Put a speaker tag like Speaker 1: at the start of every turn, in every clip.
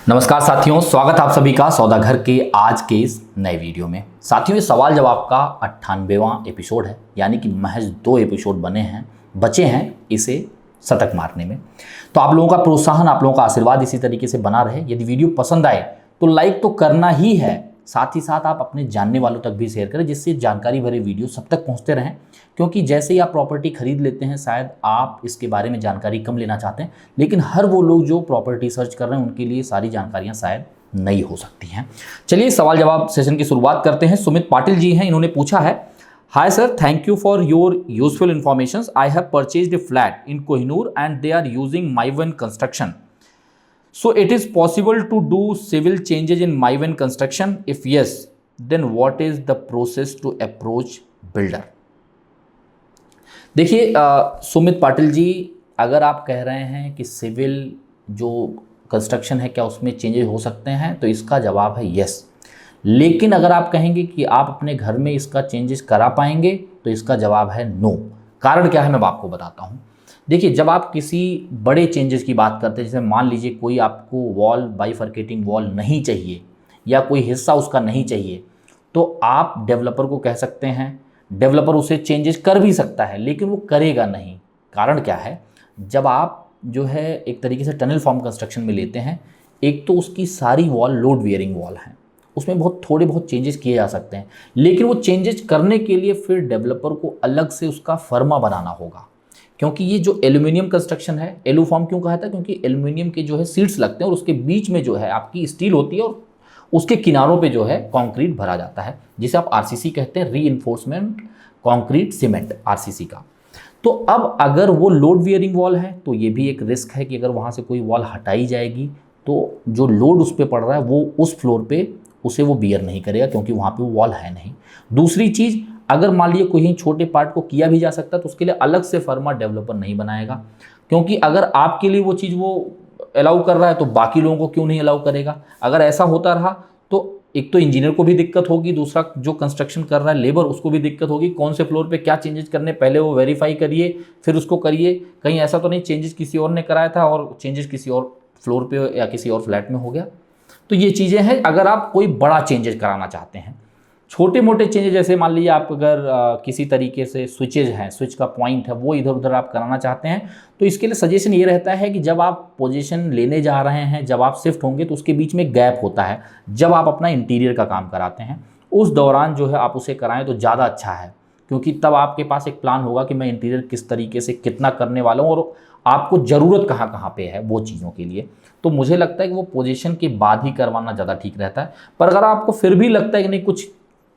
Speaker 1: नमस्कार साथियों, स्वागत आप सभी का सौदा घर के आज के इस नए वीडियो में। साथियों, ये सवाल जवाब का 98वां एपिसोड है, यानी कि महज 2 एपिसोड बचे हैं इसे शतक मारने में। तो आप लोगों का प्रोत्साहन, आप लोगों का आशीर्वाद इसी तरीके से बना रहे। यदि वीडियो पसंद आए तो लाइक तो करना ही है, साथ ही साथ आप अपने जानने वालों तक भी शेयर करें, जिससे जानकारी भरे वीडियो सब तक पहुंचते रहें। क्योंकि जैसे ही आप प्रॉपर्टी खरीद लेते हैं, शायद आप इसके बारे में जानकारी कम लेना चाहते हैं, लेकिन हर वो लोग जो प्रॉपर्टी सर्च कर रहे हैं उनके लिए सारी जानकारियां शायद नई हो सकती हैं। चलिए सवाल जवाब सेशन की शुरुआत करते हैं। सुमित पाटिल जी हैं, इन्होंने पूछा है, hi sir, thank you for your useful information. I have purchased a flat in Kohinoor and they are using Mivan construction. So it is possible to do civil changes in Maiven construction? If yes, then what is the process to approach builder? देखिए सुमित पाटिल जी, अगर आप कह रहे हैं कि civil जो construction है क्या उसमें चेंजेस हो सकते हैं, तो इसका जवाब है यस। लेकिन अगर आप कहेंगे कि आप अपने घर में इसका चेंजेस करा पाएंगे, तो इसका जवाब है नो। कारण क्या है मैं आपको बताता हूँ। देखिए, जब आप किसी बड़े चेंजेस की बात करते हैं, जैसे मान लीजिए कोई आपको वॉल बाइफरकेटिंग वॉल नहीं चाहिए या कोई हिस्सा उसका नहीं चाहिए, तो आप डेवलपर को कह सकते हैं। डेवलपर उसे चेंजेस कर भी सकता है, लेकिन वो करेगा नहीं। कारण क्या है, जब आप जो है एक तरीके से टनल फॉर्म कंस्ट्रक्शन में लेते हैं, एक तो उसकी सारी वॉल लोड वियरिंग वॉल है, उसमें थोड़े बहुत चेंजेस किए जा सकते हैं, लेकिन वो चेंजेस करने के लिए फिर डेवलपर को अलग से उसका फर्मा बनाना होगा। क्योंकि ये जो एल्यूमिनियम कंस्ट्रक्शन है, एलू फॉर्म क्यों कहा था, क्योंकि एल्यूमिनियम के जो है सीट्स लगते हैं और उसके बीच में जो है आपकी स्टील होती है और उसके किनारों पे जो है कंक्रीट भरा जाता है, जिसे आप आरसीसी कहते हैं, रीइंफोर्समेंट कंक्रीट सीमेंट, आरसीसी का। तो अब अगर वो लोड वियरिंग वॉल है, तो ये भी एक रिस्क है कि अगर वहाँ से कोई वॉल हटाई जाएगी तो जो लोड उस पर पड़ रहा है वो उस फ्लोर पे उसे वो बियर नहीं करेगा, क्योंकि वहाँ पे वो वॉल है नहीं। दूसरी चीज़, अगर मान लीजिए कोई छोटे पार्ट को किया भी जा सकता है, तो उसके लिए अलग से फर्मा डेवलपर नहीं बनाएगा। क्योंकि अगर आपके लिए वो चीज़ वो अलाउ कर रहा है, तो बाकी लोगों को क्यों नहीं अलाउ करेगा। अगर ऐसा होता रहा तो एक तो इंजीनियर को भी दिक्कत होगी, दूसरा जो कंस्ट्रक्शन कर रहा है लेबर उसको भी दिक्कत होगी। कौन से फ्लोर पे क्या चेंजेस करने, पहले वो वेरीफाई करिए फिर उसको करिए। कहीं ऐसा तो नहीं चेंजेस किसी और ने कराया था और चेंजेस किसी और फ्लोर पे या किसी और फ्लैट में हो गया। तो ये चीज़ें हैं अगर आप कोई बड़ा चेंजेस कराना चाहते हैं। छोटे मोटे चेंजेस, जैसे मान लीजिए आप अगर किसी तरीके से स्विचेज हैं, स्विच का पॉइंट है वो इधर उधर आप कराना चाहते हैं, तो इसके लिए सजेशन ये रहता है कि जब आप पोजीशन लेने जा रहे हैं, जब आप शिफ्ट होंगे, तो उसके बीच में गैप होता है। जब आप अपना इंटीरियर का काम कराते हैं, उस दौरान जो है आप उसे कराएं तो ज़्यादा अच्छा है, क्योंकि तब आपके पास एक प्लान होगा कि मैं इंटीरियर किस तरीके से कितना करने वाला हूँ और आपको ज़रूरत कहाँ कहाँ पे है वो चीज़ों के लिए। तो मुझे लगता है कि वो पोजीशन के बाद ही करवाना ज़्यादा ठीक रहता है। पर अगर आपको फिर भी लगता है कि नहीं, कुछ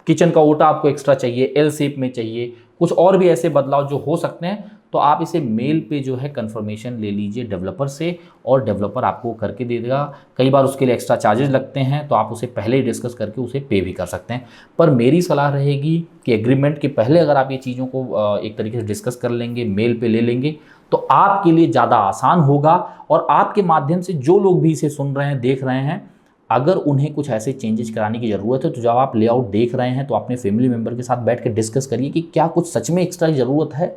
Speaker 1: किचन का ओटा आपको एक्स्ट्रा चाहिए, एल शेप में चाहिए, कुछ और भी ऐसे बदलाव जो हो सकते हैं, तो आप इसे मेल पे जो है कंफर्मेशन ले लीजिए डेवलपर से, और डेवलपर आपको करके दे देगा। कई बार उसके लिए एक्स्ट्रा चार्जेस लगते हैं, तो आप उसे पहले ही डिस्कस करके उसे पे भी कर सकते हैं। पर मेरी सलाह रहेगी कि एग्रीमेंट के पहले अगर आप ये चीज़ों को एक तरीके से डिस्कस कर लेंगे, मेल पे ले लेंगे, तो आपके लिए ज़्यादा आसान होगा। और आपके माध्यम से जो लोग भी इसे सुन रहे हैं, देख रहे हैं, अगर उन्हें कुछ ऐसे चेंजेस कराने की ज़रूरत है, तो जब आप लेआउट देख रहे हैं तो अपने फैमिली मेम्बर के साथ बैठ के डिस्कस करिए कि क्या कुछ सच में एक्स्ट्रा ज़रूरत है,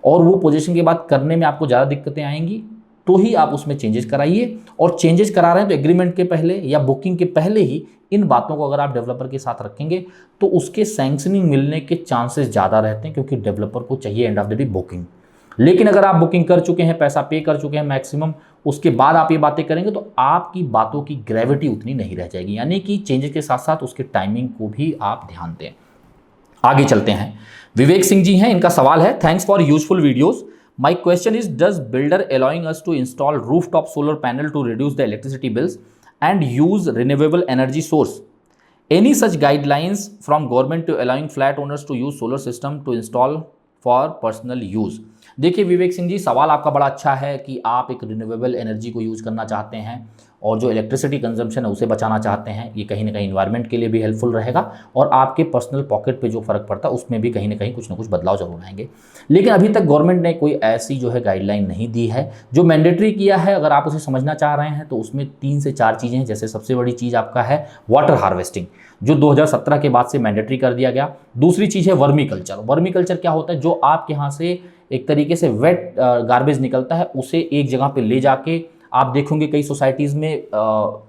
Speaker 1: और वो पोजीशन के बाद करने में आपको ज़्यादा दिक्कतें आएंगी, तो ही आप उसमें चेंजेस कराइए। और चेंजेस करा रहे हैं तो एग्रीमेंट के पहले या बुकिंग के पहले ही इन बातों को अगर आप डेवलपर के साथ रखेंगे, तो उसके सैंक्शनिंग मिलने के चांसेस ज़्यादा रहते हैं, क्योंकि डेवलपर को चाहिए end of the day booking. लेकिन अगर आप बुकिंग कर चुके हैं, पैसा पे कर चुके हैं मैक्सिमम, उसके बाद आप ये बातें करेंगे, तो आपकी बातों की ग्रेविटी उतनी नहीं रह जाएगी। यानी कि चेंजेस के साथ साथ उसके टाइमिंग को भी आप ध्यान दें। आगे चलते हैं। विवेक सिंह जी हैं, इनका सवाल है, thanks for useful videos. My question is, does builder allowing us to install rooftop solar panel to reduce the electricity bills and use renewable energy source? Any such guidelines from government to allowing flat owners to use solar system to install for personal use? देखिए विवेक सिंह जी, सवाल आपका बड़ा अच्छा है कि आप एक renewable energy को यूज़ करना चाहते हैं और जो इलेक्ट्रिसिटी कंजम्पशन है उसे बचाना चाहते हैं। ये कहीं ना कहीं इन्वायरमेंट के लिए भी हेल्पफुल रहेगा और आपके पर्सनल पॉकेट पे जो फ़र्क पड़ता है उसमें भी कहीं ना कहीं कुछ ना कुछ बदलाव जरूर आएंगे। लेकिन अभी तक गवर्नमेंट ने कोई ऐसी जो है गाइडलाइन नहीं दी है। जो मैंडेटरी किया है, अगर आप उसे समझना चाह रहे हैं, तो उसमें 3 से 4 चीज़ें हैं। जैसे सबसे बड़ी चीज़ आपका है वाटर हार्वेस्टिंग, जो 2017 के बाद से मैंडेटरी कर दिया गया। दूसरी चीज़ है वर्मी कल्चर। वर्मी कल्चर क्या होता है? जो आपके यहाँ से एक तरीके से वेट गार्बेज निकलता है, उसे एक जगह पे ले जाके आप देखोगे कई सोसाइटीज़ में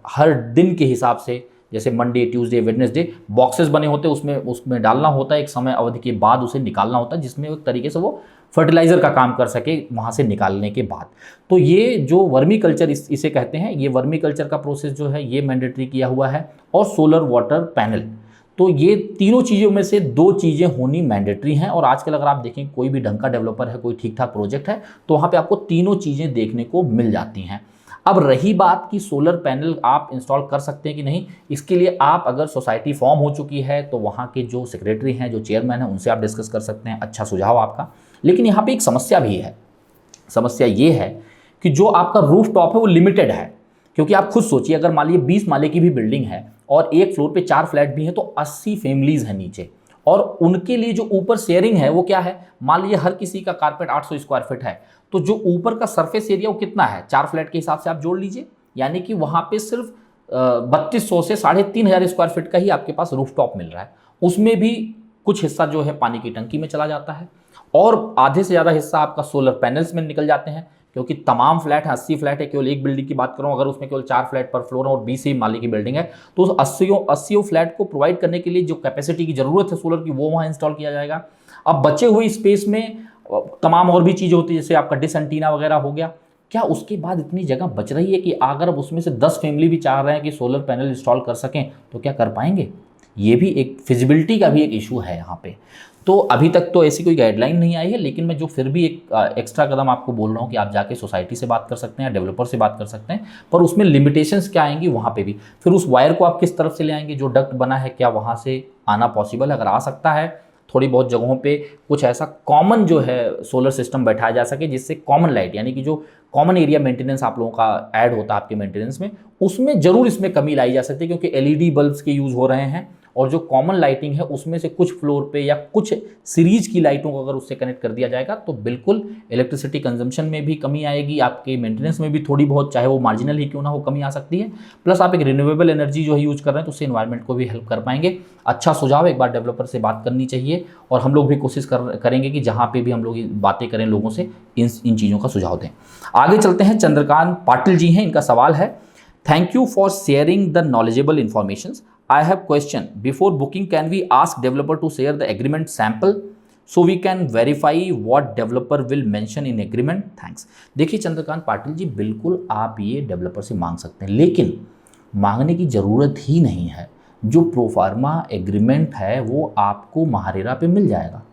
Speaker 1: हर दिन के हिसाब से, जैसे मंडे, ट्यूसडे, वेडनेसडे बॉक्सेस बने होते हैं, उसमें डालना होता है, एक समय अवधि के बाद उसे निकालना होता है, जिसमें एक तरीके से वो फर्टिलाइज़र का काम कर सके वहाँ से निकालने के बाद। तो ये जो वर्मी कल्चर इसे कहते हैं, ये वर्मी कल्चर का प्रोसेस जो है ये मैंडेटरी किया हुआ है, और सोलर वाटर पैनल। तो ये तीनों चीज़ों में से 2 चीज़ें होनी मैंडेटरी हैं। और आजकल अगर आप देखें कोई भी ढंग का डेवलपर है, कोई ठीक ठाक प्रोजेक्ट है, तो वहाँ पे आपको तीनों चीज़ें देखने को मिल जाती हैं। अब रही बात कि सोलर पैनल आप इंस्टॉल कर सकते हैं कि नहीं, इसके लिए आप अगर सोसाइटी फॉर्म हो चुकी है तो वहाँ के जो सेक्रेटरी हैं, जो चेयरमैन हैं, उनसे आप डिस्कस कर सकते हैं। अच्छा सुझाव आपका। लेकिन यहाँ पे एक समस्या भी है। समस्या ये है कि जो आपका रूफ टॉप है वो लिमिटेड है, क्योंकि आप खुद सोचिए, अगर मान लीजिए 20 माले की भी बिल्डिंग है और एक फ्लोर पे 4 फ्लैट भी हैं, तो 80 फैमिलीज हैं नीचे, और उनके लिए जो ऊपर शेयरिंग है वो क्या है, मान लीजिए हर किसी का कारपेट 800 स्क्वायर फीट है, तो जो ऊपर का सरफेस एरिया वो कितना है, 4 फ्लैट के हिसाब से आप जोड़ लीजिए, यानी कि वहाँ पे सिर्फ 3200 से 3500 स्क्वायर फीट का ही आपके पास रूफ टॉप मिल रहा है। उसमें भी कुछ हिस्सा जो है पानी की टंकी में चला जाता है, और आधे से ज़्यादा हिस्सा आपका सोलर पैनल्स में निकल जाते हैं, क्योंकि तमाम फ्लैट है, 80 फ्लैट है, केवल एक बिल्डिंग की बात करूँ अगर उसमें केवल 4 फ्लैट पर फ्लोर है और 20 ही माले की बिल्डिंग है, तो उस 80 फ्लैट को प्रोवाइड करने के लिए जो कैपेसिटी की ज़रूरत है सोलर की, वो वहाँ इंस्टॉल किया जाएगा। अब बचे हुए स्पेस में तमाम और भी चीज़ें होती है, जैसे आपका डिस एंटीना वगैरह हो गया। क्या उसके बाद इतनी जगह बच रही है कि अगर अब उसमें से 10 फैमिली भी चाह रहे हैं कि सोलर पैनल इंस्टॉल कर सकें, तो क्या कर पाएंगे? ये भी एक फिजिबिलिटी का भी एक इशू है यहाँ पे। तो अभी तक तो ऐसी कोई गाइडलाइन नहीं आई है, लेकिन मैं जो फिर भी एक एक्स्ट्रा कदम आपको बोल रहा हूँ कि आप जाके सोसाइटी से बात कर सकते हैं या डेवलपर से बात कर सकते हैं, पर उसमें लिमिटेशंस क्या आएंगी वहाँ पे भी। फिर उस वायर को आप किस तरफ से ले आएंगे, जो डक्ट बना है क्या वहाँ से आना पॉसिबल है? अगर आ सकता है, थोड़ी बहुत जगहों पे कुछ ऐसा कॉमन जो है सोलर सिस्टम बैठाया जा सके, जिससे कॉमन लाइट, यानी कि जो कॉमन एरिया मेंटेनेंस आप लोगों का ऐड होता है आपके मेंटेनेंस में, उसमें ज़रूर इसमें कमी लाई जा सकती है, क्योंकि एलईडी बल्ब्स के यूज़ हो रहे हैं, और जो कॉमन लाइटिंग है उसमें से कुछ फ्लोर पे या कुछ सीरीज की लाइटों को अगर उससे कनेक्ट कर दिया जाएगा, तो बिल्कुल इलेक्ट्रिसिटी कंजम्पशन में भी कमी आएगी, आपके मेंटेनेंस में भी थोड़ी बहुत, चाहे वो मार्जिनल ही क्यों ना हो, कमी आ सकती है। प्लस आप एक रिन्यूएबल एनर्जी जो है यूज कर रहे हैं, तो उससे इन्वायरमेंट को भी हेल्प कर पाएंगे। अच्छा सुझाव, एक बार डेवलपर से बात करनी चाहिए, और हम लोग भी कोशिश करेंगे कि जहाँ पे भी हम लोग बातें करें लोगों से, इन चीज़ों का सुझाव दें। आगे चलते हैं, चंद्रकांत पाटिल जी हैं, इनका सवाल है, thank you for sharing the knowledgeable information. I have question. Before booking, can we ask developer to share the agreement sample so we can verify what developer will mention in agreement? Thanks. देखिए चंद्रकांत पाटिल जी, बिल्कुल आप ये developer से मांग सकते हैं, लेकिन मांगने की ज़रूरत ही नहीं है। जो प्रोफार्मा एग्रीमेंट है वो आपको महारेरा पे मिल जाएगा।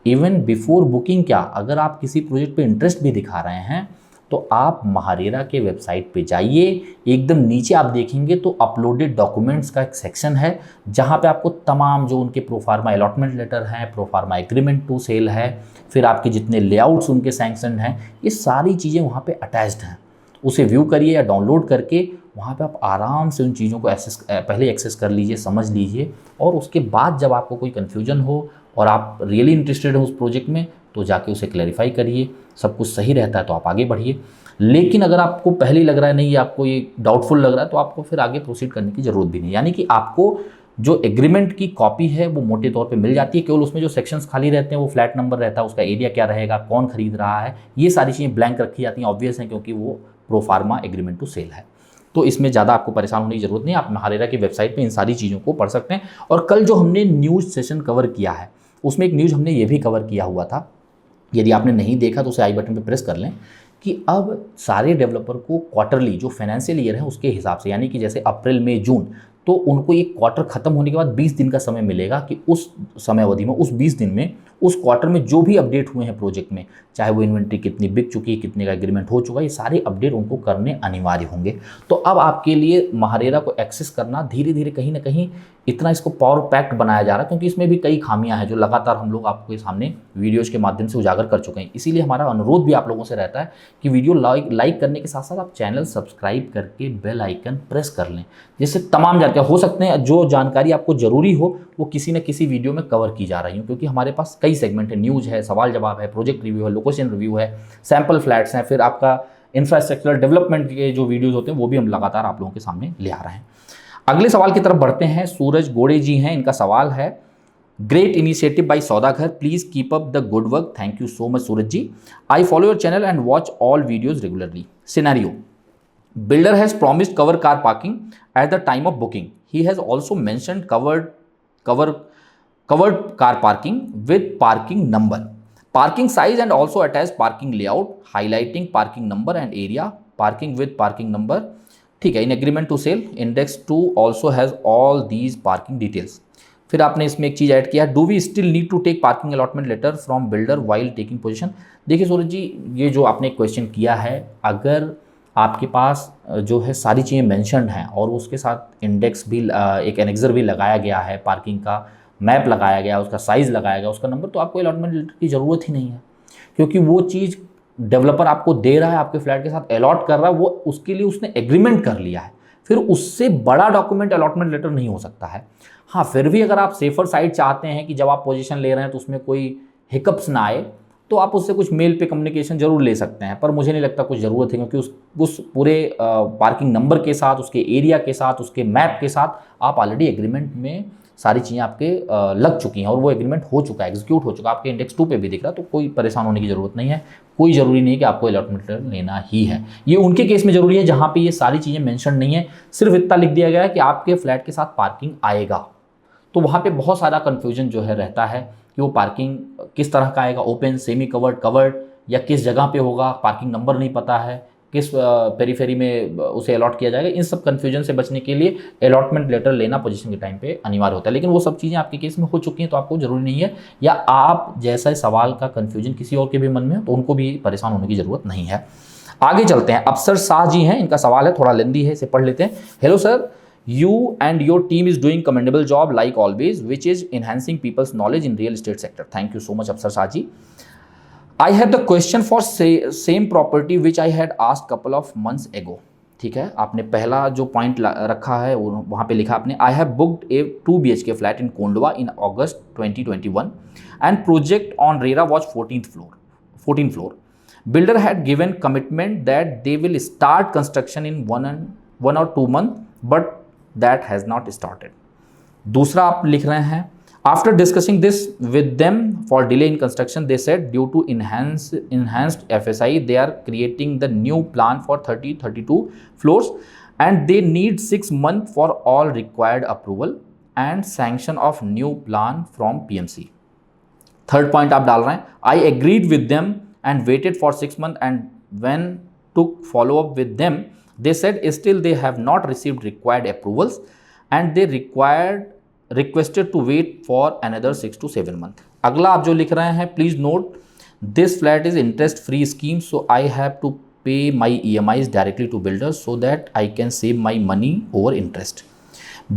Speaker 1: इवन बिफोर बुकिंग क्या, अगर आप किसी प्रोजेक्ट पे इंटरेस्ट भी दिखा रहे हैं, तो आप महारेरा के वेबसाइट पे जाइए, एकदम नीचे आप देखेंगे तो अपलोडेड डॉक्यूमेंट्स का एक सेक्शन है, जहाँ पे आपको तमाम जो उनके प्रोफार्मा अलॉटमेंट लेटर हैं, प्रोफार्मा एग्रीमेंट टू सेल है, फिर आपके जितने लेआउट्स उनके सैंक्शन हैं, ये सारी चीज़ें वहाँ पे अटैच्ड हैं। उसे व्यू करिए या डाउनलोड करके वहाँ पे आप आराम से उन चीज़ों को पहले एक्सेस कर लीजिए, समझ लीजिए, और उसके बाद जब आपको कोई कन्फ्यूजन हो और आप रियली इंटरेस्टेड हो उस प्रोजेक्ट में, तो जाके उसे क्लैरिफाई करिए। सब कुछ सही रहता है तो आप आगे बढ़िए। लेकिन अगर आपको पहले ही लग रहा है नहीं, आपको ये डाउटफुल लग रहा है, तो आपको फिर आगे प्रोसीड करने की ज़रूरत भी नहीं। यानी कि आपको जो एग्रीमेंट की कॉपी है वो मोटे तौर पे मिल जाती है, केवल उसमें जो सेक्शंस खाली रहते हैं वो फ्लैट नंबर रहता है, उसका एरिया क्या रहेगा, कौन खरीद रहा है, ये सारी चीज़ें ब्लैंक रखी जाती हैं। ऑब्वियस है, क्योंकि वो प्रोफार्मा एग्रीमेंट टू सेल है। तो इसमें ज़्यादा आपको परेशान होने की ज़रूरत नहीं, आप महारेरा की वेबसाइट पर इन सारी चीज़ों को पढ़ सकते हैं। और कल जो हमने न्यूज़ सेशन कवर किया है, उसमें एक न्यूज़ हमने ये भी कवर किया हुआ था, यदि आपने नहीं देखा तो उसे आई बटन पे प्रेस कर लें, कि अब सारे डेवलपर को क्वार्टरली जो फाइनेंशियल ईयर है उसके हिसाब से, यानी कि जैसे अप्रैल मई जून, तो उनको ये क्वार्टर खत्म होने के बाद 20 दिन का समय मिलेगा कि उस समय अवधि में, उस 20 दिन में, उस क्वार्टर में जो भी अपडेट हुए हैं प्रोजेक्ट में, चाहे वो इन्वेंट्री कितनी बिक चुकी है, कितने का एग्रीमेंट हो चुका है, ये सारे अपडेट उनको करने अनिवार्य होंगे। तो अब आपके लिए महारेरा को एक्सेस करना धीरे धीरे कहीं ना कहीं इतना इसको पावर पैक्ड बनाया जा रहा है, क्योंकि इसमें भी कई खामियां हैं जो लगातार हम लोग आपके सामने वीडियोज़ के माध्यम से उजागर कर चुके हैं। इसीलिए हमारा अनुरोध भी आप लोगों से रहता है कि वीडियो लाइक करने के साथ साथ आप चैनल सब्सक्राइब करके बेल आइकन प्रेस कर लें, जिससे तमाम जानकारी हो सकते हैं जो जानकारी आपको ज़रूरी हो वो किसी न किसी वीडियो में कवर की जा रही हो, क्योंकि हमारे पास कई सेगमेंट है, न्यूज़ है, सवाल जवाब है, प्रोजेक्ट रिव्यू है, लोकेशन रिव्यू है, सैम्पल फ्लैट्स हैं, फिर आपका इंफ्रास्ट्रक्चर डेवलपमेंट के जो वीडियोज़ होते हैं वो भी हम लगातार आप लोगों के सामने ले आ रहे हैं। अगले सवाल की तरफ बढ़ते हैं। सूरज गोड़े जी हैं, इनका सवाल है, great initiative by Saudagar, please keep up the good work, thank you so much Suraj ji, I follow your channel and watch all videos regularly. Scenario, Builder has promised cover car parking at the time of booking. He has also mentioned covered car parking with parking number, parking size and also attached parking layout, highlighting parking number and area, parking with parking number. ठीक है, in agreement to sell index 2 also has all these parking details. फिर आपने इसमें एक चीज़ add किया, do we still need to take parking allotment letter from builder while taking position. देखिए सूरज जी, ये जो आपने क्वेश्चन किया है, अगर आपके पास जो है सारी चीज़ें मेंशन्ड हैं और उसके साथ इंडेक्स भी एक एनेक्सर भी लगाया गया है, पार्किंग का मैप लगाया गया, उसका साइज़ लगाया गया, उसका नंबर, तो आपको अलॉटमेंट लेटर की ज़रूरत ही नहीं है, क्योंकि वो चीज़ डेवलपर आपको दे रहा है, आपके फ्लैट के साथ अलॉट कर रहा है, वो उसके लिए उसने एग्रीमेंट कर लिया है। फिर उससे बड़ा डॉक्यूमेंट अलॉटमेंट लेटर नहीं हो सकता है। हाँ, फिर भी अगर आप सेफर साइड चाहते हैं कि जब आप पोजीशन ले रहे हैं तो उसमें कोई हिकअप्स ना आए, तो आप उससे कुछ मेल पे कम्युनिकेशन जरूर ले सकते हैं, पर मुझे नहीं लगता कुछ ज़रूरत है, क्योंकि उस पूरे पार्किंग नंबर के साथ, उसके एरिया के साथ, उसके मैप के साथ आप ऑलरेडी एग्रीमेंट में सारी चीज़ें आपके लग चुकी हैं और वो एग्रीमेंट हो चुका है, एग्जीक्यूट हो चुका है, आपके इंडेक्स 2 पे भी दिख रहा है, तो कोई परेशान होने की ज़रूरत नहीं है। कोई ज़रूरी नहीं है कि आपको अलॉटमेंट लेटर लेना ही है। ये उनके केस में ज़रूरी है जहाँ पे ये सारी चीज़ें मेंशन नहीं है, सिर्फ इतना लिख दिया गया है कि आपके फ्लैट के साथ पार्किंग आएगा। तो वहाँ पे बहुत सारा कन्फ्यूजन जो है रहता है कि वो पार्किंग किस तरह का आएगा, ओपन, सेमी कवर्ड, कवर्ड, या किस जगह पे होगा, पार्किंग नंबर नहीं पता है, किस पेरीफेरी में उसे अलॉट किया जाएगा। इन सब कन्फ्यूजन से बचने के लिए अलॉटमेंट लेटर लेना पोजीशन के टाइम पे अनिवार्य होता है, लेकिन वो सब चीज़ें आपके केस में हो चुकी हैं तो आपको ज़रूरी नहीं है, या आप जैसा सवाल का कन्फ्यूजन किसी और के भी मन में हो तो उनको भी परेशान होने की ज़रूरत नहीं है। आगे चलते हैं, अफसर शाह जी हैं, इनका सवाल है, थोड़ा लेंदी है, इसे पढ़ लेते हैं। Hello sir, you and your team is doing commendable job like always, which is enhancing people's knowledge in real estate sector. Thank you so much Afsar Shah ji. I have the question for same property which I had asked couple of months ago. ठीक है, आपने पहला जो point रखा है वहाँ पे लिखा आपने, I have booked a 2 BHK flat in Kondwa in August 2021 and project on RERA was 14th floor. Builder had given commitment that they will start construction in 1 or 2 months, but that has not started. दूसरा आप लिख रहे हैं, after discussing this with them for delay in construction, they said due to enhanced FSI they are creating the new plan for 32 floors and they need 6 months for all required approval and sanction of new plan from PMC. Third point आप डाल रहे हैं, I agreed with them and waited for 6 months and when took follow up with them they said still they have not received required approvals and they requested to wait for another 6 to 7 months. अगला आप जो लिख रहे हैं, please note this flat is interest free scheme so I have to pay my EMIs directly to builder so that I can save my money over interest.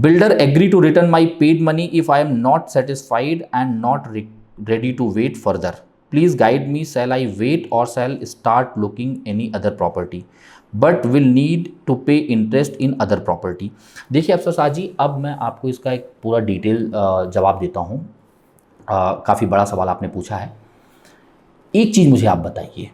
Speaker 1: Builder agree to return my paid money if I am not satisfied and not ready to wait further. Please guide me, shall I wait or shall start looking any other property? But will need to pay interest in other property. देखिए अफसर शाह जी, अब मैं आपको इसका एक पूरा detail जवाब देता हूँ। काफ़ी बड़ा सवाल आपने पूछा है। एक चीज़ मुझे आप बताइए,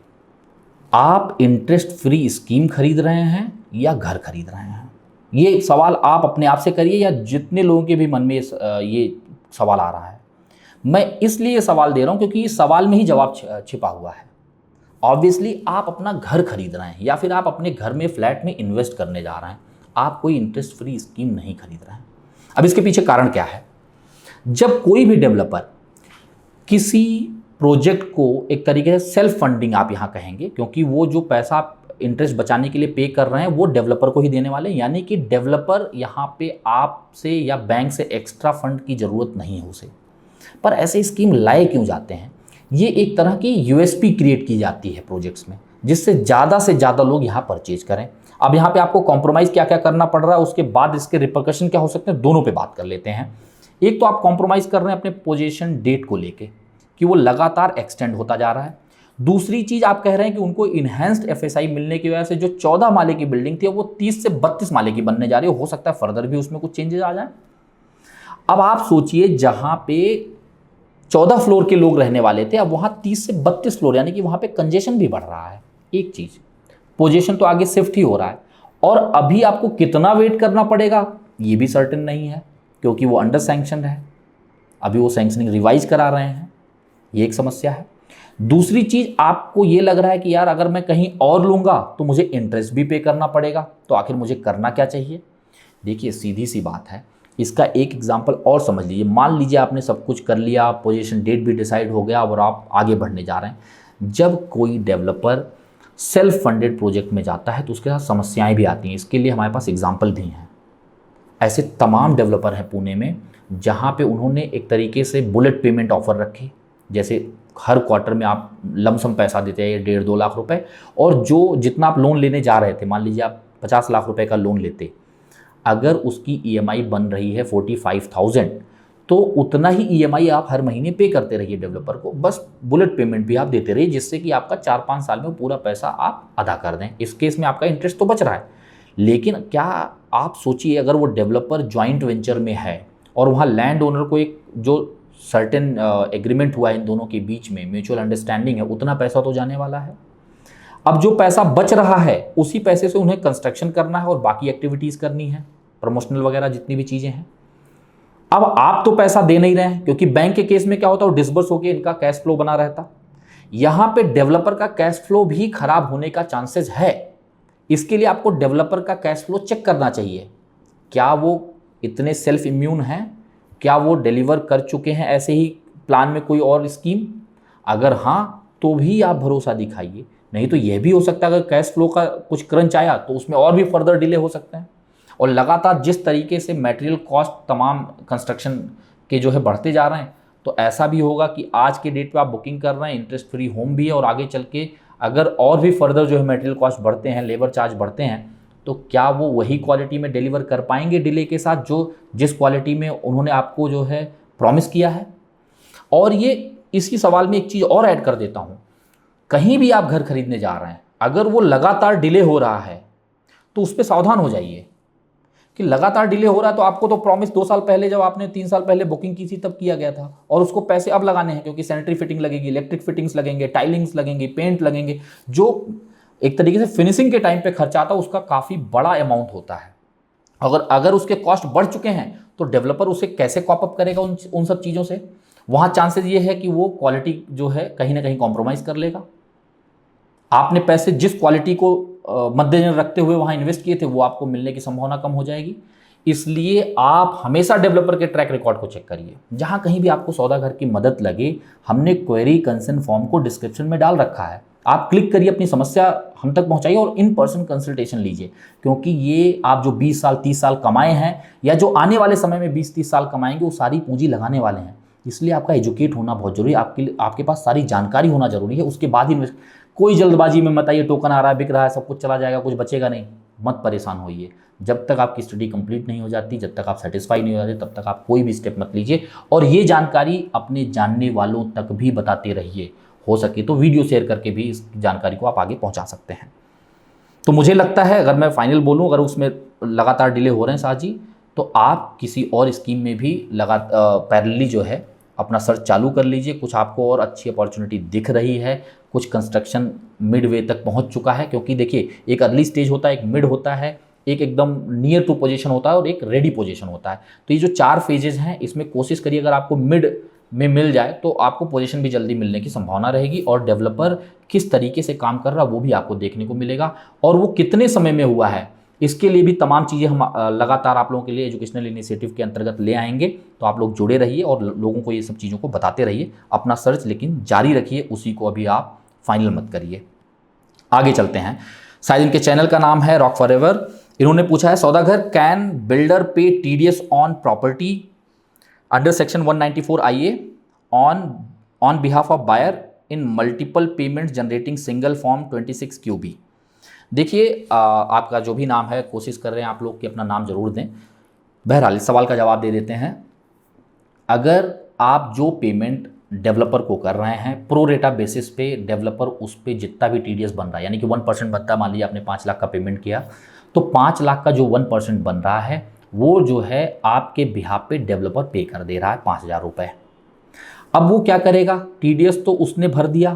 Speaker 1: आप इंटरेस्ट फ्री स्कीम खरीद रहे हैं या घर खरीद रहे हैं? ये सवाल आप अपने आप से करिए या जितने लोगों के भी मन में ये सवाल आ रहा है। मैं इसलिए सवाल दे रहा हूँ क्योंकि इस सवाल में ही जवाब छिपा हुआ है। ऑब्वियसली आप अपना घर खरीद रहे हैं या फिर आप अपने घर में फ्लैट में इन्वेस्ट करने जा रहे हैं, आप कोई इंटरेस्ट फ्री स्कीम नहीं खरीद रहे हैं। अब इसके पीछे कारण क्या है? जब कोई भी डेवलपर किसी प्रोजेक्ट को एक तरीके से सेल्फ फंडिंग आप यहाँ कहेंगे, क्योंकि वो जो पैसा आप इंटरेस्ट बचाने के लिए पे कर रहे हैं वो डेवलपर को ही देने वाले हैं, यानी कि डेवलपर यहाँ पे आपसे या बैंक से एक्स्ट्रा फंड की ज़रूरत नहीं है उसे। पर ऐसे स्कीम लाए क्यों जाते हैं? ये एक तरह की यूएसपी क्रिएट की जाती है प्रोजेक्ट्स में, जिससे ज़्यादा लोग यहाँ परचेज करें। अब यहाँ पे आपको कॉम्प्रोमाइज़ क्या क्या करना पड़ रहा है, उसके बाद इसके रिपरकशन क्या हो सकते हैं, दोनों पे बात कर लेते हैं। एक तो आप कॉम्प्रोमाइज़ कर रहे हैं अपने पोजीशन डेट को लेके कि वो लगातार एक्सटेंड होता जा रहा है। दूसरी चीज़ आप कह रहे हैं कि उनको इन्हेंस्ड FSI मिलने की वजह से जो 14 माले की बिल्डिंग थी वो 30 से 32 माले की बनने जा रही है, हो सकता है फर्दर भी उसमें कुछ चेंजेस आ जाए। अब आप सोचिए, जहाँ पे 14 फ्लोर के लोग रहने वाले थे, अब वहाँ 30 से 32 फ्लोर, यानी कि वहाँ पे कंजेशन भी बढ़ रहा है। एक चीज़, पोजीशन तो आगे शिफ्ट ही हो रहा है, और अभी आपको कितना वेट करना पड़ेगा ये भी सर्टेन नहीं है, क्योंकि वो अंडर सैंक्शन है, अभी वो सैंक्शनिंग रिवाइज करा रहे हैं, ये एक समस्या है। दूसरी चीज, आपको ये लग रहा है कि यार अगर मैं कहीं और लूंगा तो मुझे इंटरेस्ट भी पे करना पड़ेगा, तो आखिर मुझे करना क्या चाहिए? देखिए सीधी सी बात है, इसका एक एग्जांपल और समझ लीजिए। मान लीजिए आपने सब कुछ कर लिया, पोजीशन डेट भी डिसाइड हो गया और आप आगे बढ़ने जा रहे हैं। जब कोई डेवलपर सेल्फ फंडेड प्रोजेक्ट में जाता है तो उसके साथ समस्याएं भी आती हैं। इसके लिए हमारे पास एग्जाम्पल भी हैं। ऐसे तमाम डेवलपर हैं पुणे में जहाँ पे उन्होंने एक तरीके से बुलेट पेमेंट ऑफर रखे, जैसे हर क्वार्टर में आप लमसम पैसा देते हैं 1.5-2 लाख रुपए, और जो जितना आप लोन लेने जा रहे थे, मान लीजिए आप 50 लाख रुपए का लोन लेते, अगर उसकी ईएमआई बन रही है 45,000, तो उतना ही ईएमआई आप हर महीने पे करते रहिए डेवलपर को, बस बुलेट पेमेंट भी आप देते रहिए, जिससे कि आपका 4-5 साल में पूरा पैसा आप अदा कर दें। इस केस में आपका इंटरेस्ट तो बच रहा है। लेकिन क्या आप सोचिए, अगर वो डेवलपर जॉइंट वेंचर में है और वहाँ लैंड ओनर को एक जो सर्टेन एग्रीमेंट हुआ है इन दोनों के बीच में, म्यूचुअल अंडरस्टैंडिंग है, उतना पैसा तो जाने वाला है। अब जो पैसा बच रहा है उसी पैसे से उन्हें कंस्ट्रक्शन करना है और बाकी एक्टिविटीज़ करनी है, प्रमोशनल वगैरह जितनी भी चीज़ें हैं। अब आप तो पैसा दे नहीं रहे हैं, क्योंकि बैंक के केस में क्या होता है, डिसबर्स होकर इनका कैश फ्लो बना रहता। यहाँ पे डेवलपर का कैश फ्लो भी खराब होने का चांसेस है। इसके लिए आपको डेवलपर का कैश फ्लो चेक करना चाहिए। क्या वो इतने सेल्फ इम्यून हैं? क्या वो डिलीवर कर चुके हैं ऐसे ही प्लान में कोई और स्कीम? अगर हाँ तो भी आप भरोसा दिखाइए, नहीं तो यह भी हो सकता है अगर कैश फ्लो का कुछ क्रंच आया तो उसमें और भी फर्दर डिले हो सकते हैं। और लगातार जिस तरीके से मटेरियल कॉस्ट तमाम कंस्ट्रक्शन के जो है बढ़ते जा रहे हैं, तो ऐसा भी होगा कि आज के डेट पे आप बुकिंग कर रहे हैं, इंटरेस्ट फ्री होम भी है, और आगे चल के अगर और भी फर्दर जो है मटेरियल कॉस्ट बढ़ते हैं, लेबर चार्ज बढ़ते हैं, तो क्या वो वही क्वालिटी में डिलीवर कर पाएंगे डिले के साथ, जो जिस क्वालिटी में उन्होंने आपको जो है प्रॉमिस किया है? और ये इसी सवाल में एक चीज़ और ऐड कर देता हूँ, कहीं भी आप घर खरीदने जा रहे हैं, अगर वो लगातार डिले हो रहा है तो उस पर सावधान हो जाइए कि लगातार डिले हो रहा है तो आपको तो प्रॉमिस 2 साल पहले, जब आपने 3 साल पहले बुकिंग की थी तब किया गया था, और उसको पैसे अब लगाने हैं, क्योंकि सैनिटरी फिटिंग लगेगी, इलेक्ट्रिक फिटिंग्स लगेंगे, टाइलिंग्स लगेंगे, पेंट लगेंगे, जो एक तरीके से फिनिशिंग के टाइम पे खर्चा आता है उसका काफ़ी बड़ा अमाउंट होता है। अगर उसके कॉस्ट बढ़ चुके हैं तो डेवलपर उसे कैसे कॉप अप करेगा उन सब चीज़ों से? वहाँ चांसेस ये है कि वो क्वालिटी जो है कहीं ना कहीं कॉम्प्रोमाइज़ कर लेगा। आपने पैसे जिस क्वालिटी को मद्देनजर रखते हुए वहाँ इन्वेस्ट किए थे वो आपको मिलने की संभावना कम हो जाएगी। इसलिए आप हमेशा डेवलपर के ट्रैक रिकॉर्ड को चेक करिए। जहाँ कहीं भी आपको सौदा घर की मदद लगे, हमने क्वेरी कंसर्न फॉर्म को डिस्क्रिप्शन में डाल रखा है, आप क्लिक करिए, अपनी समस्या हम तक पहुंचाइए और इन पर्सन कंसल्टेशन लीजिए। क्योंकि ये आप जो 20 साल 30 साल कमाए हैं, या जो आने वाले समय में 20-30 साल कमाएंगे, वो सारी पूंजी लगाने वाले हैं। इसलिए आपका एजुकेट होना बहुत जरूरी है, आपके पास सारी जानकारी होना जरूरी है। उसके बाद ही कोई जल्दबाजी में मत आइए, टोकन आ रहा है, बिक रहा है, सब कुछ चला जाएगा, कुछ बचेगा नहीं, मत परेशान होइए। जब तक आपकी स्टडी कंप्लीट नहीं हो जाती, जब तक आप सेटिस्फाई नहीं हो जाते, तब तक आप कोई भी स्टेप मत लीजिए। और ये जानकारी अपने जानने वालों तक भी बताते रहिए। हो सके तो वीडियो शेयर करके भी इस जानकारी को आप आगे पहुंचा सकते हैं। तो मुझे लगता है, अगर मैं फाइनल बोलूं, अगर उसमें लगातार डिले हो रहे हैं साथ जी, तो आप किसी और स्कीम में भी पैरेलली जो है अपना सर्च चालू कर लीजिए। कुछ आपको और अच्छी अपॉर्चुनिटी दिख रही है, कुछ कंस्ट्रक्शन मिड वे तक पहुंच चुका है। क्योंकि देखिए, एक अर्ली स्टेज होता है, एक मिड होता है, एक एकदम नियर टू पोजीशन होता है और एक रेडी पोजीशन होता है। तो ये जो 4 फेजेस हैं, इसमें कोशिश करिए अगर आपको मिड में मिल जाए तो आपको पोजीशन भी जल्दी मिलने की संभावना रहेगी, और डेवलपर किस तरीके से काम कर रहा है वो भी आपको देखने को मिलेगा, और वो कितने समय में हुआ है इसके लिए भी तमाम चीज़ें हम लगातार आप लोगों के लिए एजुकेशनल इनिशिएटिव के अंतर्गत ले आएंगे। तो आप लोग जुड़े रहिए और लोगों को ये सब चीज़ों को बताते रहिए। अपना सर्च लेकिन जारी रखिए, उसी को अभी आप फाइनल मत करिए। आगे चलते हैं। शायद इनके चैनल का नाम है रॉक फॉरएवर। इन्होंने पूछा है, Saudagar, can builder pay TDS on property under section 194 IA on behalf of buyer in multiple payments generating single form 26 QB? देखिए, आपका जो भी नाम है, कोशिश कर रहे हैं आप लोग कि अपना नाम जरूर दें। बहरहाल इस सवाल का जवाब दे देते हैं। अगर आप जो पेमेंट डेवलपर को कर रहे हैं, प्रो रेटा बेसिस पे डेवलपर उस पर जितना भी टीडीएस बन रहा है, यानी कि 1% बनता है, मान लीजिए आपने 5 लाख का पेमेंट किया, तो 5 लाख का जो 1% बन रहा है वो जो है आपके बिहाफ पे डेवलपर पे कर दे रहा है 5,000 रुपये। अब वो क्या करेगा, टीडीएस तो उसने भर दिया,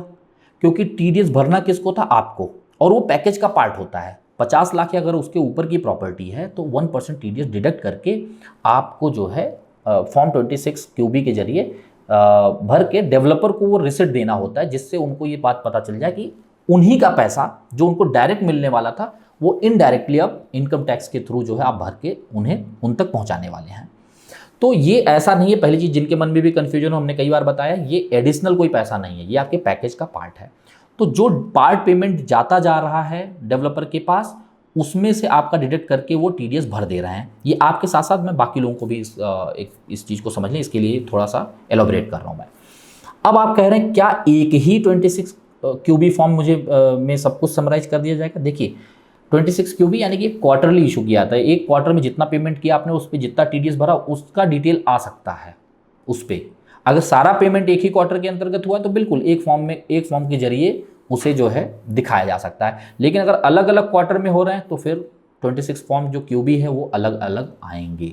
Speaker 1: क्योंकि टीडीएस भरना किसको था, आपको, और वो पैकेज का पार्ट होता है। 50 लाख या अगर उसके ऊपर की प्रॉपर्टी है तो 1% टीडीएस डिडक्ट करके आपको जो है फॉर्म 26 QB के जरिए भर के डेवलपर को वो रिसिट देना होता है, जिससे उनको ये बात पता चल जाए कि उन्हीं का पैसा जो उनको डायरेक्ट मिलने वाला था वो इनडायरेक्टली अब इनकम टैक्स के थ्रू जो है आप भर के उन्हें उन तक पहुंचाने वाले हैं। तो ये ऐसा नहीं है, पहली चीज़ जिनके मन में भी कन्फ्यूजन हो, हमने कई बार बताया, ये एडिशनल कोई पैसा नहीं है, ये आपके पैकेज का पार्ट है। तो जो पार्ट पेमेंट जाता जा रहा है डेवलपर के पास, उसमें से आपका डिडक्ट करके वो टीडीएस भर दे रहे हैं। ये आपके साथ साथ मैं बाकी लोगों को भी इस चीज़ को समझ लें, इसके लिए थोड़ा सा एलोबरेट कर रहा हूँ मैं। अब आप कह रहे हैं क्या एक ही 26 क्यूबी फॉर्म मुझे में सब कुछ समराइज कर दिया जाएगा? देखिए 26 क्यूबी यानी कि क्वार्टरली इशू किया था, एक क्वार्टर में जितना पेमेंट किया आपने उस पर जितना टीडीएस भरा उसका डिटेल आ सकता है उस पर। अगर सारा पेमेंट एक ही क्वार्टर के अंतर्गत हुआ तो बिल्कुल एक फॉर्म के जरिए उसे जो है दिखाया जा सकता है। लेकिन अगर अलग अलग क्वार्टर में हो रहे हैं तो फिर 26 फॉर्म जो क्यूबी है वो अलग अलग आएंगे।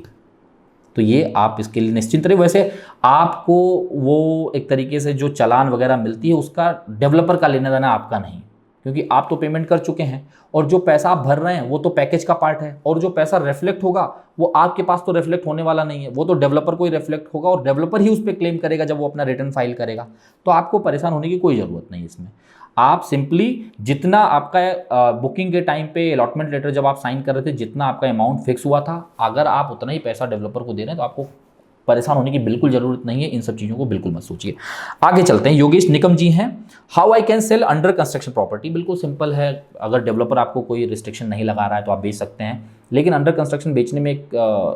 Speaker 1: तो ये आप इसके लिए निश्चिंत रहिए। वैसे आपको वो एक तरीके से जो चालान वगैरह मिलती है उसका डेवलपर का लेना देना आपका नहीं, क्योंकि आप तो पेमेंट कर चुके हैं और जो पैसा आप भर रहे हैं वो तो पैकेज का पार्ट है, और जो पैसा रिफ्लेक्ट होगा वो आपके पास तो रिफ्लेक्ट होने वाला नहीं है, वो तो डेवलपर को ही रिफ्लेक्ट होगा और डेवलपर ही उस पर क्लेम करेगा जब वो अपना रिटर्न फाइल करेगा। तो आपको परेशान होने की कोई ज़रूरत नहीं इसमें। आप सिंपली जितना आपका बुकिंग के टाइम पे अलॉटमेंट लेटर जब आप साइन कर रहे थे जितना आपका अमाउंट फिक्स हुआ था, अगर आप उतना ही पैसा डेवलपर को दे रहे हैं तो आपको परेशान होने की बिल्कुल ज़रूरत नहीं है। इन सब चीज़ों को बिल्कुल मत सोचिए। आगे चलते हैं। योगेश निकम जी हैं, how I can sell under construction property. बिल्कुल सिंपल है, अगर डेवलपर आपको कोई रिस्ट्रिक्शन नहीं लगा रहा है तो आप बेच सकते हैं। लेकिन अंडर कंस्ट्रक्शन बेचने में एक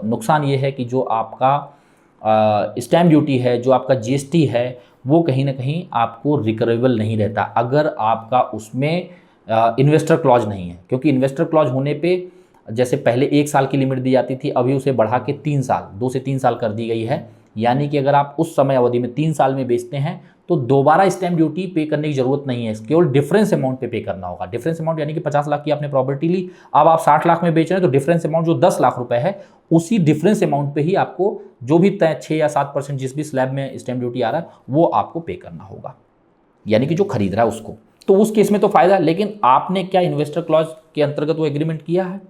Speaker 1: नुकसान ये है कि जो आपका स्टैम्प ड्यूटी है, जो आपका जीएसटी है, वो कहीं ना कहीं आपको रिकवरेबल नहीं रहता अगर आपका उसमें इन्वेस्टर क्लॉज नहीं है। क्योंकि इन्वेस्टर क्लॉज होने पे जैसे पहले 1 साल की लिमिट दी जाती थी, अभी उसे बढ़ा के 3 साल 2 से 3 साल कर दी गई है। यानी कि अगर आप उस समय अवधि में 3 साल में बेचते हैं तो दोबारा स्टैम्प ड्यूटी पे करने की जरूरत नहीं है, केवल डिफरेंस अमाउंट पे करना होगा। डिफरेंस अमाउंट यानी कि 50 लाख की आपने प्रॉपर्टी ली, अब आप 60 लाख में बेच रहे हैं तो डिफरेंस अमाउंट जो 10 लाख रुपए है उसी डिफरेंस अमाउंट पे ही आपको जो भी 6 या 7% जिस भी स्लैब में स्टैम्प ड्यूटी आ रहा है वो आपको पे करना होगा, यानी कि जो खरीद रहा है उसको। तो उस केस में तो फायदा है। लेकिन आपने क्या इन्वेस्टर क्लॉज के अंतर्गत वो एग्रीमेंट किया है?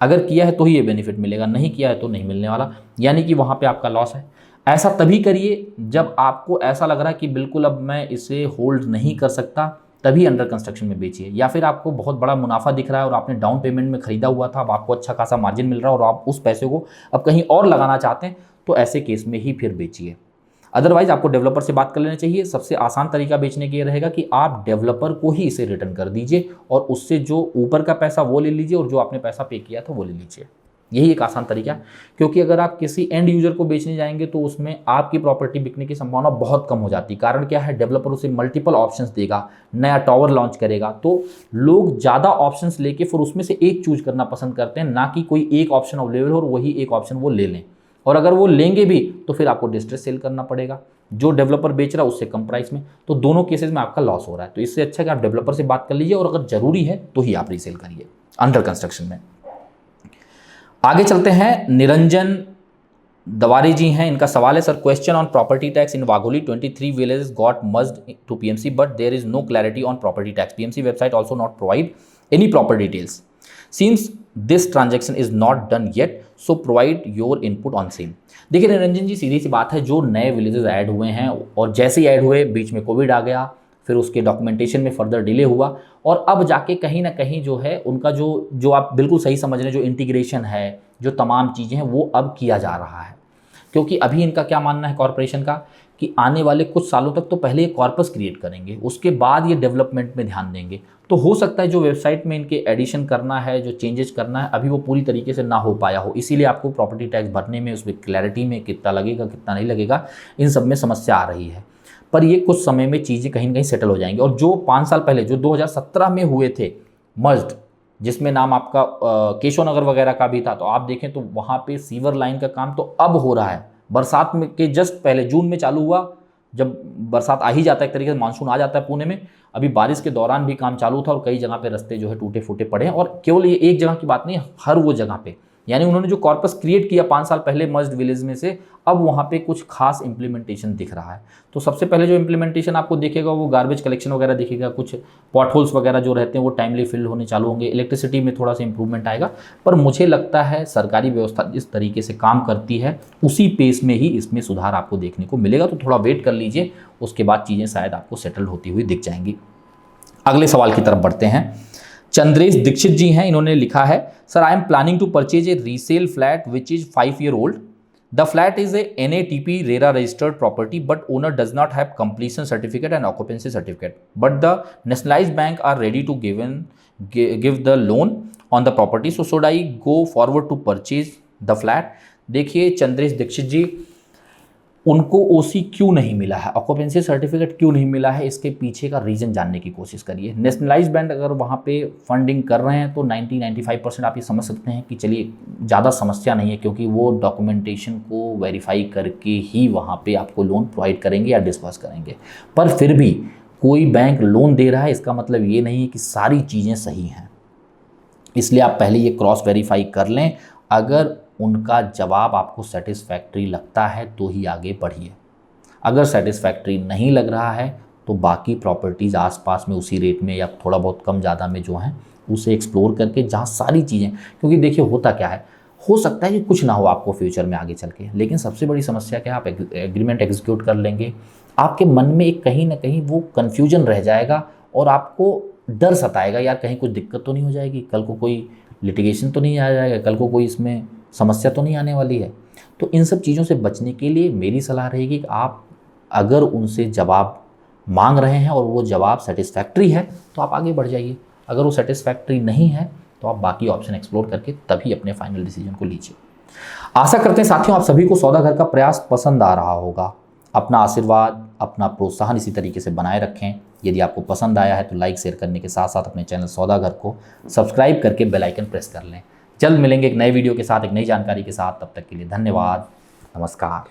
Speaker 1: अगर किया है तो ही ये बेनिफिट मिलेगा, नहीं किया है तो नहीं मिलने वाला, यानी कि वहाँ पे आपका लॉस है। ऐसा तभी करिए जब आपको ऐसा लग रहा है कि बिल्कुल अब मैं इसे होल्ड नहीं कर सकता, तभी अंडर कंस्ट्रक्शन में बेचिए। या फिर आपको बहुत बड़ा मुनाफा दिख रहा है और आपने डाउन पेमेंट में खरीदा हुआ था, अब आपको अच्छा खासा मार्जिन मिल रहा है और आप उस पैसे को अब कहीं और लगाना चाहते हैं, तो ऐसे केस में ही फिर बेचिए। अदरवाइज आपको डेवलपर से बात कर लेना चाहिए। सबसे आसान तरीका बेचने के ये रहेगा कि आप डेवलपर को ही इसे रिटर्न कर दीजिए और उससे जो ऊपर का पैसा वो ले लीजिए और जो आपने पैसा पे किया था वो ले लीजिए। यही एक आसान तरीका है, क्योंकि अगर आप किसी एंड यूजर को बेचने जाएंगे तो उसमें आपकी प्रॉपर्टी बिकने की संभावना बहुत कम हो जाती है। कारण क्या है, डेवलपर उसे मल्टीपल ऑप्शंस देगा, नया टावर लॉन्च करेगा, तो लोग ज़्यादा ऑप्शंस लेके फिर उसमें से एक चूज करना पसंद करते हैं, ना कि कोई एक ऑप्शन अवेलेबल हो और वही एक ऑप्शन वो ले लें। और अगर वो लेंगे भी तो फिर आपको डिस्ट्रेस सेल करना पड़ेगा, जो डेवलपर बेच रहा है उससे कम प्राइस में। तो दोनों केसेस में आपका लॉस हो रहा है। तो इससे अच्छा कि आप डेवलपर से बात कर लीजिए और अगर जरूरी है तो ही आप रीसेल करिए अंडर कंस्ट्रक्शन में। आगे चलते हैं। निरंजन दवारी जी हैं, इनका सवाल है, sir question on property tax in Wagholi 23 villages got merged to PMC but there is no clarity on property tax. PMC website also not provide any proper details. Seems this transaction is not done yet, so provide your input on same. देखिए निरंजन जी, सीधी सी बात है, जो नए villages add हुए हैं और जैसे ही add हुए बीच में कोविड आ गया, फिर उसके डॉक्यूमेंटेशन में फर्दर डिले हुआ और अब जाके कहीं ना कहीं जो है उनका जो आप बिल्कुल सही समझ रहे हैं, जो इंटीग्रेशन है, जो तमाम चीज़ें हैं वो अब किया जा रहा है। क्योंकि अभी इनका क्या मानना है कॉरपोरेशन का कि आने वाले कुछ सालों तक तो पहले ये कॉर्पस क्रिएट करेंगे, उसके बाद ये डेवलपमेंट में ध्यान देंगे। तो हो सकता है जो वेबसाइट में इनके एडिशन करना है, जो चेंजेस करना है, अभी वो पूरी तरीके से ना हो पाया हो, इसीलिए आपको प्रॉपर्टी टैक्स भरने में, उसमें क्लैरिटी में कितना लगेगा कितना नहीं लगेगा, इन सब में समस्या आ रही है। पर ये कुछ समय में चीज़ें कहीं ना कहीं सेटल हो जाएंगी। और जो 5 साल पहले जो 2017 में हुए थे मर्ज्ड, जिसमें नाम आपका केशव नगर वगैरह का भी था, तो आप देखें तो वहाँ पे सीवर लाइन का काम तो अब हो रहा है। बरसात में के जस्ट पहले जून में चालू हुआ, जब बरसात आ ही जाता है एक तरीके से, मानसून आ जाता है पुणे में, अभी बारिश के दौरान भी काम चालू था और कई जगह पे रास्ते जो है टूटे फूटे पड़े हैं। और केवल ये एक जगह की बात नहीं, हर वो जगह पे यानी उन्होंने जो कॉर्पस क्रिएट किया 5 साल पहले मर्ज्ड विलेज में से, अब वहाँ पे कुछ खास इंप्लीमेंटेशन दिख रहा है। तो सबसे पहले जो इंप्लीमेंटेशन आपको दिखेगा वो गार्बेज कलेक्शन वगैरह दिखेगा, कुछ पॉट होल्स वगैरह जो रहते हैं वो टाइमली फिल होने चालू होंगे, इलेक्ट्रिसिटी में थोड़ा सा इंप्रूवमेंट आएगा। पर मुझे लगता है सरकारी व्यवस्था जिस तरीके से काम करती है उसी पेस में ही इसमें सुधार आपको देखने को मिलेगा। तो थोड़ा वेट कर लीजिए, उसके बाद चीज़ें शायद आपको सेटल होती हुई दिख जाएंगी। अगले सवाल की तरफ बढ़ते हैं। चंद्रेश दीक्षित जी हैं, इन्होंने लिखा है, sir I am planning to purchase a resale flat which is 5 year old. The flat is a NATP RERA registered property, but owner does not have completion certificate and occupancy certificate. But the nationalized bank are ready to give the loan on the property. So should I go forward to purchase the flat? देखिए चंद्रेश दीक्षित जी, उनको ओसी क्यों नहीं मिला है, occupancy certificate क्यों नहीं मिला है, इसके पीछे का रीज़न जानने की कोशिश करिए। नेशनलाइज्ड बैंक अगर वहाँ पे फंडिंग कर रहे हैं तो 90-95% आप ये समझ सकते हैं कि चलिए ज़्यादा समस्या नहीं है, क्योंकि वो डॉक्यूमेंटेशन को वेरीफाई करके ही वहाँ पे आपको लोन प्रोवाइड करेंगे या डिस्बर्स करेंगे। पर फिर भी कोई बैंक लोन दे रहा है, इसका मतलब ये नहीं है कि सारी चीज़ें सही हैं, इसलिए आप पहले ये क्रॉस वेरीफाई कर लें। अगर उनका जवाब आपको सेटिस्फैक्ट्री लगता है तो ही आगे बढ़िए, अगर सेटिस्फैक्ट्री नहीं लग रहा है तो बाकी प्रॉपर्टीज़ आसपास में उसी रेट में या थोड़ा बहुत कम ज़्यादा में जो हैं उसे एक्सप्लोर करके, जहाँ सारी चीज़ें, क्योंकि देखिए होता क्या है, हो सकता है कि कुछ ना हो आपको फ्यूचर में आगे चल के, लेकिन सबसे बड़ी समस्या क्या है, आप एग्रीमेंट एग्जीक्यूट कर लेंगे, आपके मन में एक कहीं ना कहीं वो कन्फ्यूजन रह जाएगा और आपको डर सताएगा, यार कहीं कुछ दिक्कत तो नहीं हो जाएगी, कल को कोई लिटिगेशन तो नहीं आ जाएगा, कल को कोई इसमें समस्या तो नहीं आने वाली है। तो इन सब चीज़ों से बचने के लिए मेरी सलाह रहेगी कि आप अगर उनसे जवाब मांग रहे हैं और वो जवाब सेटिस्फैक्ट्री है तो आप आगे बढ़ जाइए, अगर वो सेटिस्फैक्ट्री नहीं है तो आप बाकी ऑप्शन एक्सप्लोर करके तभी अपने फाइनल डिसीजन को लीजिए। आशा करते हैं साथियों आप सभी को सौदागर का प्रयास पसंद आ रहा होगा। अपना आशीर्वाद, अपना प्रोत्साहन इसी तरीके से बनाए रखें। यदि आपको पसंद आया है तो लाइक शेयर करने के साथ साथ अपने चैनल सौदागर को सब्सक्राइब करके बेल आइकन प्रेस कर लें। जल्द मिलेंगे एक नए वीडियो के साथ, एक नई जानकारी के साथ। तब तक के लिए धन्यवाद, नमस्कार।